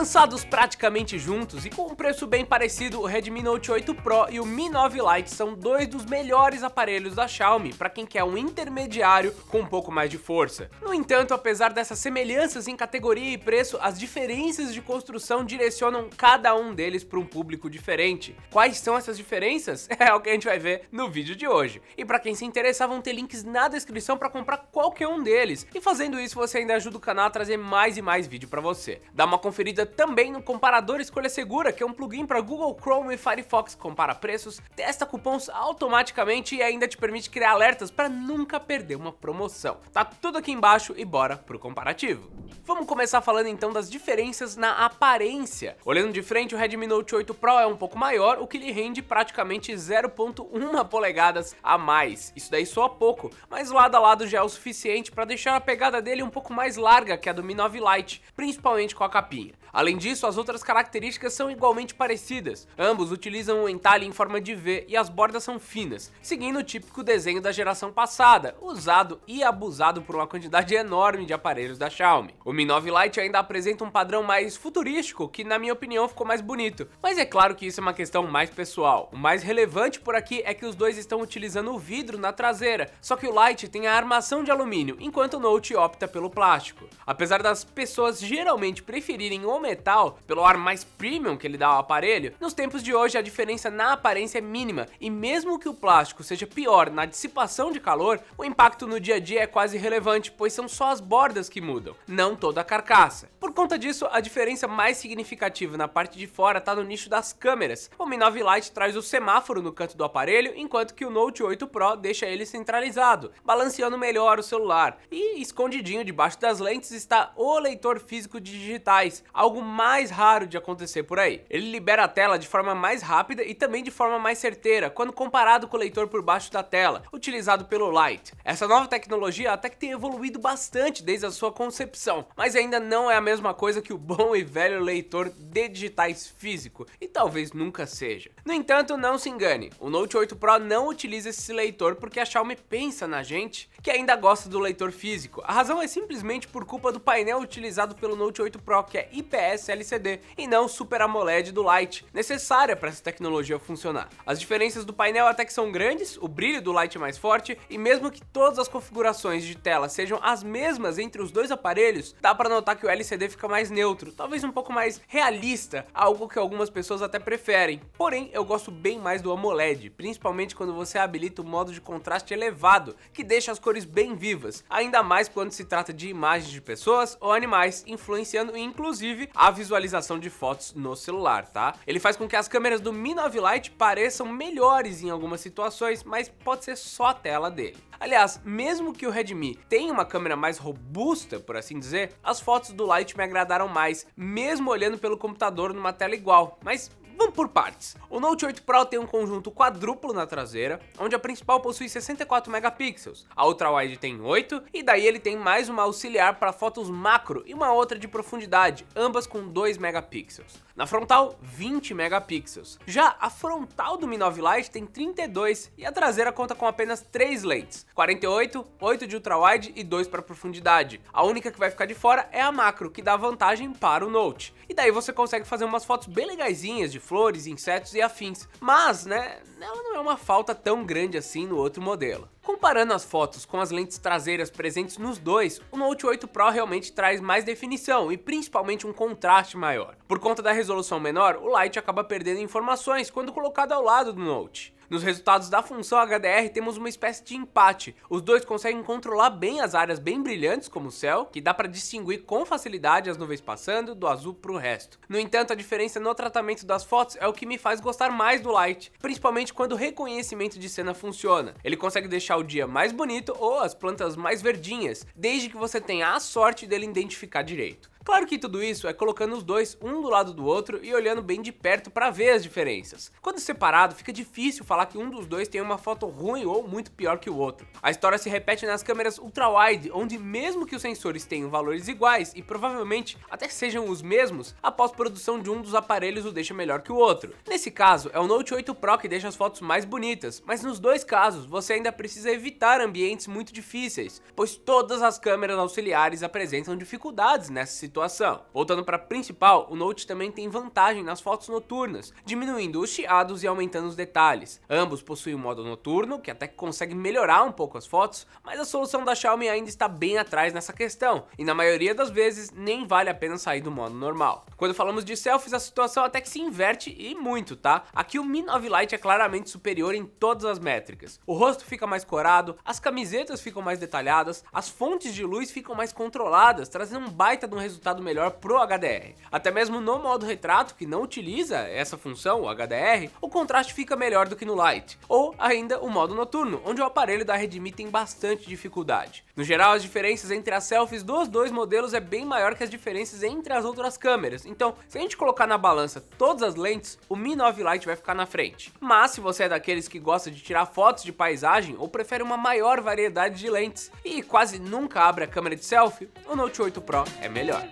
Lançados praticamente juntos e com um preço bem parecido, o Redmi Note 8 Pro e o Mi 9 Lite são dois dos melhores aparelhos da Xiaomi para quem quer um intermediário com um pouco mais de força. No entanto, apesar dessas semelhanças em categoria e preço, as diferenças de construção direcionam cada um deles para um público diferente. Quais são essas diferenças? É o que a gente vai ver no vídeo de hoje. E para quem se interessar, vão ter links na descrição para comprar qualquer um deles. E fazendo isso, você ainda ajuda o canal a trazer mais e mais vídeo para você. Dá uma conferida também no Comparador Escolha Segura, que é um plugin para Google Chrome e Firefox que compara preços, testa cupons automaticamente e ainda te permite criar alertas para nunca perder uma promoção. Tá tudo aqui embaixo e bora pro comparativo. Vamos começar falando então das diferenças na aparência. Olhando de frente, o Redmi Note 8 Pro é um pouco maior, o que lhe rende praticamente 0,1 polegadas a mais. Isso daí soa pouco, mas lado a lado já é o suficiente para deixar a pegada dele um pouco mais larga que a do Mi 9 Lite, principalmente com a capinha. Além disso, as outras características são igualmente parecidas. Ambos utilizam um entalhe em forma de V e as bordas são finas, seguindo o típico desenho da geração passada, usado e abusado por uma quantidade enorme de aparelhos da Xiaomi. O Mi 9 Lite ainda apresenta um padrão mais futurístico, que na minha opinião ficou mais bonito, mas é claro que isso é uma questão mais pessoal. O mais relevante por aqui é que os dois estão utilizando o vidro na traseira, só que o Lite tem a armação de alumínio, enquanto o Note opta pelo plástico. Apesar das pessoas geralmente preferirem o metal, pelo ar mais premium que ele dá ao aparelho, nos tempos de hoje a diferença na aparência é mínima, e mesmo que o plástico seja pior na dissipação de calor, o impacto no dia a dia é quase irrelevante, pois são só as bordas que mudam, não toda a carcaça. Por conta disso, a diferença mais significativa na parte de fora está no nicho das câmeras. O Mi 9 Lite traz o semáforo no canto do aparelho, enquanto que o Note 8 Pro deixa ele centralizado, balanceando melhor o celular, e escondidinho debaixo das lentes está o leitor físico de digitais, algo mais raro de acontecer por aí. Ele libera a tela de forma mais rápida e também de forma mais certeira, quando comparado com o leitor por baixo da tela, utilizado pelo Lite. Essa nova tecnologia até que tem evoluído bastante desde a sua concepção, mas ainda não é a mesma coisa que o bom e velho leitor de digitais físico, e talvez nunca seja. No entanto, não se engane, o Note 8 Pro não utiliza esse leitor porque a Xiaomi pensa na gente que ainda gosta do leitor físico. A razão é simplesmente por culpa do painel utilizado pelo Note 8 Pro, que é IPS LCD e não Super AMOLED do Lite, necessária para essa tecnologia funcionar. As diferenças do painel até que são grandes, o brilho do Lite é mais forte, e mesmo que todas as configurações de tela sejam as mesmas entre os dois aparelhos, dá para notar que o LCD fica mais neutro, talvez um pouco mais realista, algo que algumas pessoas até preferem. Porém, eu gosto bem mais do AMOLED, principalmente quando você habilita o modo de contraste elevado, que deixa as cores bem vivas, ainda mais quando se trata de imagens de pessoas ou animais, influenciando inclusive a visualização de fotos no celular, tá? Ele faz com que as câmeras do Mi 9 Lite pareçam melhores em algumas situações, mas pode ser só a tela dele. Aliás, mesmo que o Redmi tenha uma câmera mais robusta, por assim dizer, as fotos do Lite me agradaram mais, mesmo olhando pelo computador numa tela igual, mas vamos por partes. O Note 8 Pro tem um conjunto quadruplo na traseira, onde a principal possui 64 megapixels, a ultra-wide tem 8, e daí ele tem mais uma auxiliar para fotos macro e uma outra de profundidade, ambas com 2 megapixels. Na frontal, 20 megapixels. Já a frontal do Mi 9 Lite tem 32 e a traseira conta com apenas 3 lentes, 48, 8 de ultra-wide e 2 para profundidade. A única que vai ficar de fora é a macro, que dá vantagem para o Note. E daí você consegue fazer umas fotos bem legaisinhas de flores, insetos e afins. Mas, né, ela não é uma falta tão grande assim no outro modelo. Comparando as fotos com as lentes traseiras presentes nos dois, o Note 8 Pro realmente traz mais definição e principalmente um contraste maior. Por conta da resolução menor, o Lite acaba perdendo informações quando colocado ao lado do Note. Nos resultados da função HDR temos uma espécie de empate. Os dois conseguem controlar bem as áreas bem brilhantes como o céu, que dá para distinguir com facilidade as nuvens passando do azul para o resto. No entanto, a diferença no tratamento das fotos é o que me faz gostar mais do Lite, principalmente quando o reconhecimento de cena funciona. Ele consegue deixar o dia mais bonito ou as plantas mais verdinhas, desde que você tenha a sorte dele identificar direito. Claro que tudo isso é colocando os dois um do lado do outro e olhando bem de perto para ver as diferenças. Quando separado, fica difícil falar que um dos dois tem uma foto ruim ou muito pior que o outro. A história se repete nas câmeras ultra-wide, onde mesmo que os sensores tenham valores iguais e provavelmente até sejam os mesmos, a pós-produção de um dos aparelhos o deixa melhor que o outro. Nesse caso, é o Note 8 Pro que deixa as fotos mais bonitas, mas nos dois casos você ainda precisa evitar ambientes muito difíceis, pois todas as câmeras auxiliares apresentam dificuldades nessa situação. situação. Voltando para a principal, o Note também tem vantagem nas fotos noturnas, diminuindo os chiados e aumentando os detalhes. Ambos possuem um modo noturno, que até consegue melhorar um pouco as fotos, mas a solução da Xiaomi ainda está bem atrás nessa questão, e na maioria das vezes nem vale a pena sair do modo normal. Quando falamos de selfies, a situação até que se inverte e muito, tá? Aqui o Mi 9 Lite é claramente superior em todas as métricas. O rosto fica mais corado, as camisetas ficam mais detalhadas, as fontes de luz ficam mais controladas, trazendo um baita de um resultado melhor pro HDR. Até mesmo no modo retrato, que não utiliza essa função, o HDR, o contraste fica melhor do que no Lite. Ou ainda o modo noturno, onde o aparelho da Redmi tem bastante dificuldade. No geral, as diferenças entre as selfies dos dois modelos é bem maior que as diferenças entre as outras câmeras. Então, se a gente colocar na balança todas as lentes, o Mi 9 Lite vai ficar na frente. Mas se você é daqueles que gosta de tirar fotos de paisagem ou prefere uma maior variedade de lentes e quase nunca abre a câmera de selfie, o Note 8 Pro é melhor.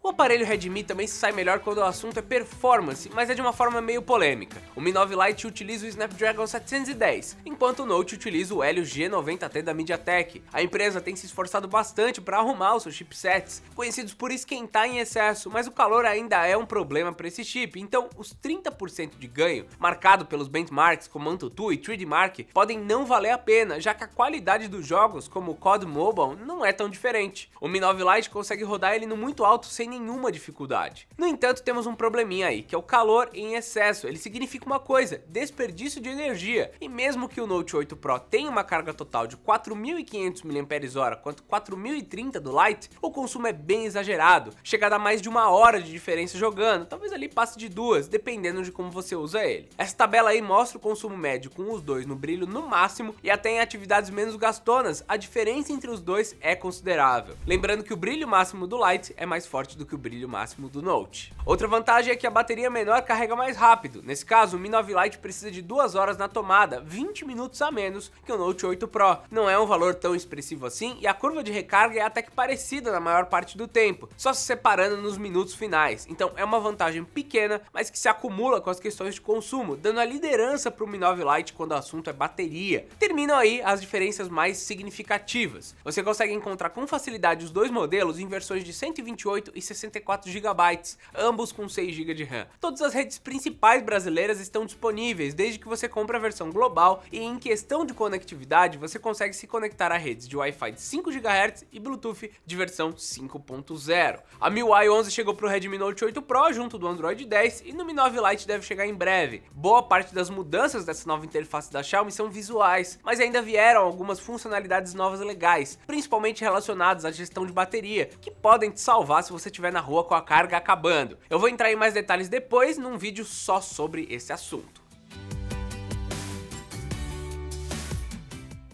O aparelho Redmi também se sai melhor quando o assunto é performance, mas é de uma forma meio polêmica. O Mi 9 Lite utiliza o Snapdragon 710, enquanto o Note utiliza o Helio G90T da MediaTek. A empresa tem se esforçado bastante para arrumar os seus chipsets, conhecidos por esquentar em excesso, mas o calor ainda é um problema para esse chip, então os 30% de ganho, marcado pelos benchmarks como AnTuTu e 3D Mark, podem não valer a pena, já que a qualidade dos jogos, como o COD Mobile, não é tão diferente. O Mi 9 Lite consegue rodar ele no muito alto sem nenhuma dificuldade. No entanto, temos um probleminha aí, que é o calor em excesso. Ele significa uma coisa, desperdício de energia, e mesmo que o Note 8 Pro tenha uma carga total de 4.500 mAh quanto 4.030 do Lite, o consumo é bem exagerado, chega a dar mais de 1 hora de diferença jogando, talvez ali passe de 2, dependendo de como você usa ele. Essa tabela aí mostra o consumo médio com os dois no brilho no máximo, e até em atividades menos gastonas, a diferença entre os dois é considerável. Lembrando que o brilho máximo do Lite é mais forte do que o brilho máximo do Note. Outra vantagem é que a bateria menor carrega mais rápido. Nesse caso, o Mi 9 Lite precisa de 2 horas na tomada, 20 minutos a menos que o Note 8 Pro. Não é um valor tão expressivo assim e a curva de recarga é até que parecida na maior parte do tempo, só se separando nos minutos finais. Então é uma vantagem pequena, mas que se acumula com as questões de consumo, dando a liderança para o Mi 9 Lite quando o assunto é bateria. Terminam aí as diferenças mais significativas. Você consegue encontrar com facilidade os dois modelos em versões de 128 e 64 GB, ambos com 6 GB de RAM. Todas as redes principais brasileiras estão disponíveis, desde que você compre a versão global, e em questão de conectividade, você consegue se conectar a redes de Wi-Fi de 5 GHz e Bluetooth de versão 5.0. A MIUI 11 chegou para o Redmi Note 8 Pro junto do Android 10 e no Mi 9 Lite deve chegar em breve. Boa parte das mudanças dessa nova interface da Xiaomi são visuais, mas ainda vieram algumas funcionalidades novas legais, principalmente relacionadas à gestão de bateria, que podem te salvar se você estiver na rua com a carga acabando. Eu vou entrar em mais detalhes depois num vídeo só sobre esse assunto.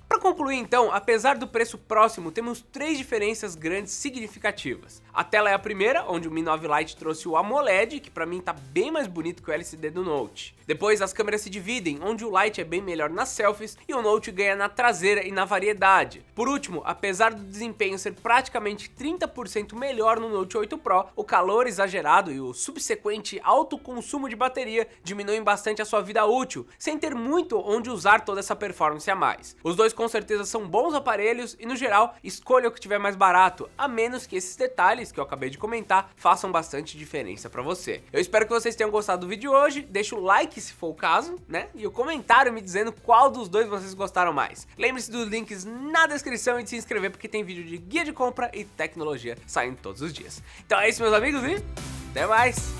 Para concluir então, apesar do preço próximo, temos 3 diferenças grandes significativas. A tela é a primeira, onde o Mi 9 Lite trouxe o AMOLED, que para mim tá bem mais bonito que o LCD do Note. Depois as câmeras se dividem, onde o Lite é bem melhor nas selfies e o Note ganha na traseira e na variedade. Por último, apesar do desempenho ser praticamente 30% melhor no Note 8 Pro, o calor exagerado e o subsequente alto consumo de bateria diminuem bastante a sua vida útil, sem ter muito onde usar toda essa performance a mais. Os dois com certeza são bons aparelhos e no geral escolha o que tiver mais barato, a menos que esses detalhes que eu acabei de comentar façam bastante diferença para você. Eu espero que vocês tenham gostado do vídeo de hoje, deixa o like se for o caso, né? E o comentário me dizendo qual dos dois vocês gostaram mais. Lembre-se dos links na descrição e de se inscrever porque tem vídeo de guia de compra e tecnologia saindo todos os dias. Então é isso, meus amigos, e até mais!